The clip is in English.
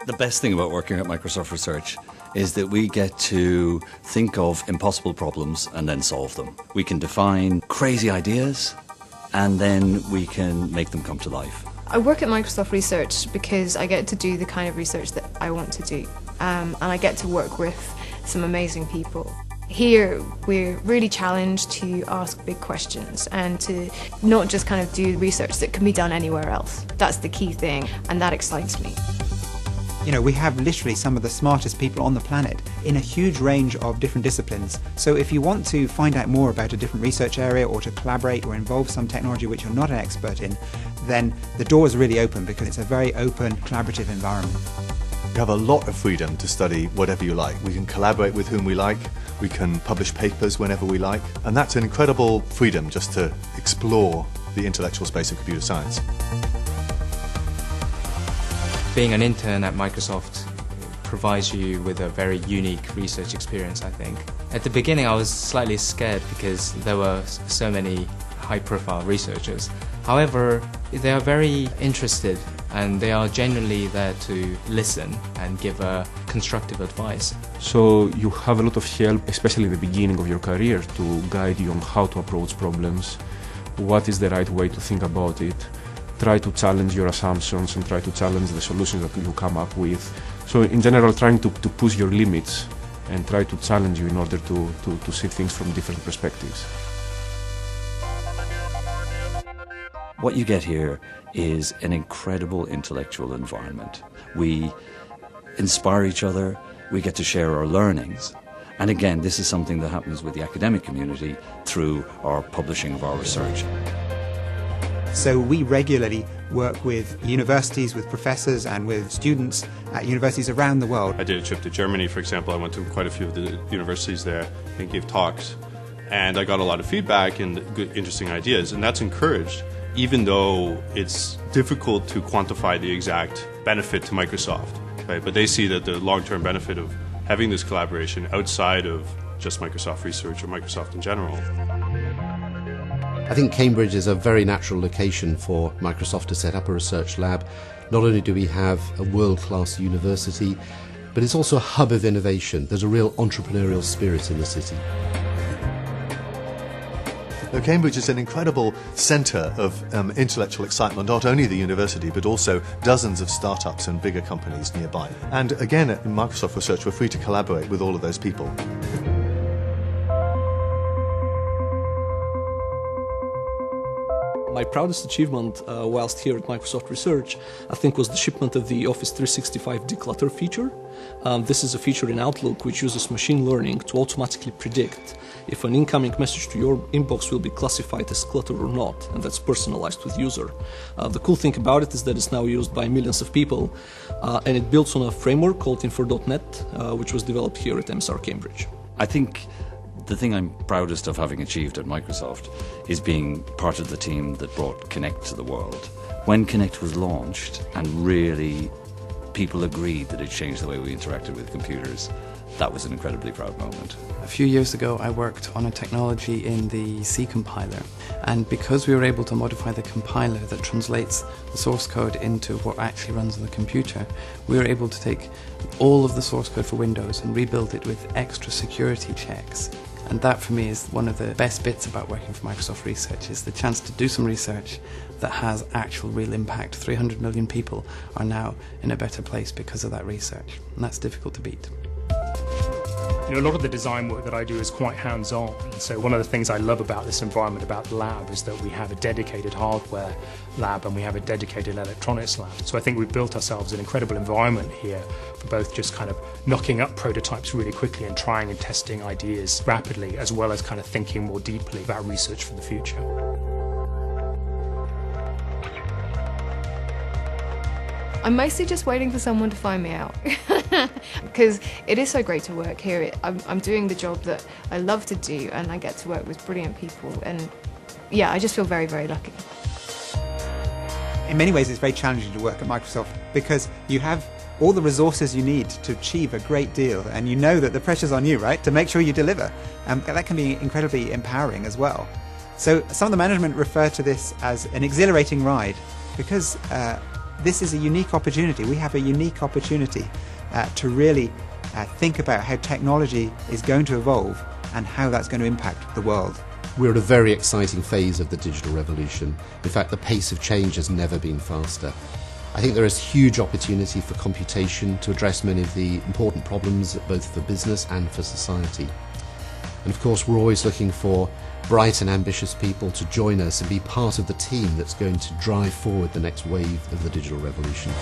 The best thing about working at Microsoft Research is that we get to think of impossible problems and then solve them. We can define crazy ideas and then we can make them come to life. I work at Microsoft Research because I get to do the kind of research that I want to do, and I get to work with some amazing people. Here we're really challenged to ask big questions and to not just kind of do research that can be done anywhere else. That's the key thing, and that excites me. You know, we have literally some of the smartest people on the planet in a huge range of different disciplines. So if you want to find out more about a different research area or to collaborate or involve some technology which you're not an expert in, then the door is really open because it's a very open, collaborative environment. You have a lot of freedom to study whatever you like. We can collaborate with whom we like, we can publish papers whenever we like, and that's an incredible freedom just to explore the intellectual space of computer science. Being an intern at Microsoft provides you with a very unique research experience, I think. At the beginning I was slightly scared because there were so many high-profile researchers. However, they are very interested and they are genuinely there to listen and give constructive advice. So you have a lot of help, especially at the beginning of your career, to guide you on how to approach problems, what is the right way to think about it, try to challenge your assumptions and try to challenge the solutions that you come up with. So in general, trying to push your limits and try to challenge you in order to see things from different perspectives. What you get here is an incredible intellectual environment. We inspire each other, we get to share our learnings, and again, this is something that happens with the academic community through our publishing of our research. So we regularly work with universities, with professors and with students at universities around the world. I did a trip to Germany, for example. I went to quite a few of the universities there and gave talks. And I got a lot of feedback and good, interesting ideas. And that's encouraged, even though it's difficult to quantify the exact benefit to Microsoft. Right? But they see that the long-term benefit of having this collaboration outside of just Microsoft Research or Microsoft in general. I think Cambridge is a very natural location for Microsoft to set up a research lab. Not only do we have a world-class university, but it's also a hub of innovation. There's a real entrepreneurial spirit in the city. Now, Cambridge is an incredible centre of intellectual excitement, not only the university, but also dozens of startups and bigger companies nearby. And again, at Microsoft Research, we're free to collaborate with all of those people. My proudest achievement whilst here at Microsoft Research, I think, was the shipment of the Office 365 declutter feature. This is a feature in Outlook which uses machine learning to automatically predict if an incoming message to your inbox will be classified as clutter or not, and that's personalized with user. The cool thing about it is that it's now used by millions of people, and it builds on a framework called Infor.net, which was developed here at MSR Cambridge. I think the thing I'm proudest of having achieved at Microsoft is being part of the team that brought Connect to the world. When Connect was launched and really people agreed that it changed the way we interacted with computers, that was an incredibly proud moment. A few years ago I worked on a technology in the C compiler, and because we were able to modify the compiler that translates the source code into what actually runs on the computer, we were able to take all of the source code for Windows and rebuild it with extra security checks. And that for me is one of the best bits about working for Microsoft Research, is the chance to do some research that has actual real impact. 300 million people are now in a better place because of that research, and that's difficult to beat. You know, a lot of the design work that I do is quite hands-on. So one of the things I love about this environment, about the lab, is that we have a dedicated hardware lab and we have a dedicated electronics lab. So I think we've built ourselves an incredible environment here for both just kind of knocking up prototypes really quickly and trying and testing ideas rapidly, as well as kind of thinking more deeply about research for the future. I'm mostly just waiting for someone to find me out because it is so great to work here. I'm doing the job that I love to do, and I get to work with brilliant people, and yeah, I just feel very, very lucky. In many ways it's very challenging to work at Microsoft because you have all the resources you need to achieve a great deal, and you know that the pressure's on you, right, to make sure you deliver. That can be incredibly empowering as well. So some of the management refer to this as an exhilarating ride because this is a unique opportunity. We have a unique opportunity to really think about how technology is going to evolve and how that's going to impact the world. We're at a very exciting phase of the digital revolution. In fact, the pace of change has never been faster. I think there is huge opportunity for computation to address many of the important problems both for business and for society. And of course, we're always looking for bright and ambitious people to join us and be part of the team that's going to drive forward the next wave of the digital revolution.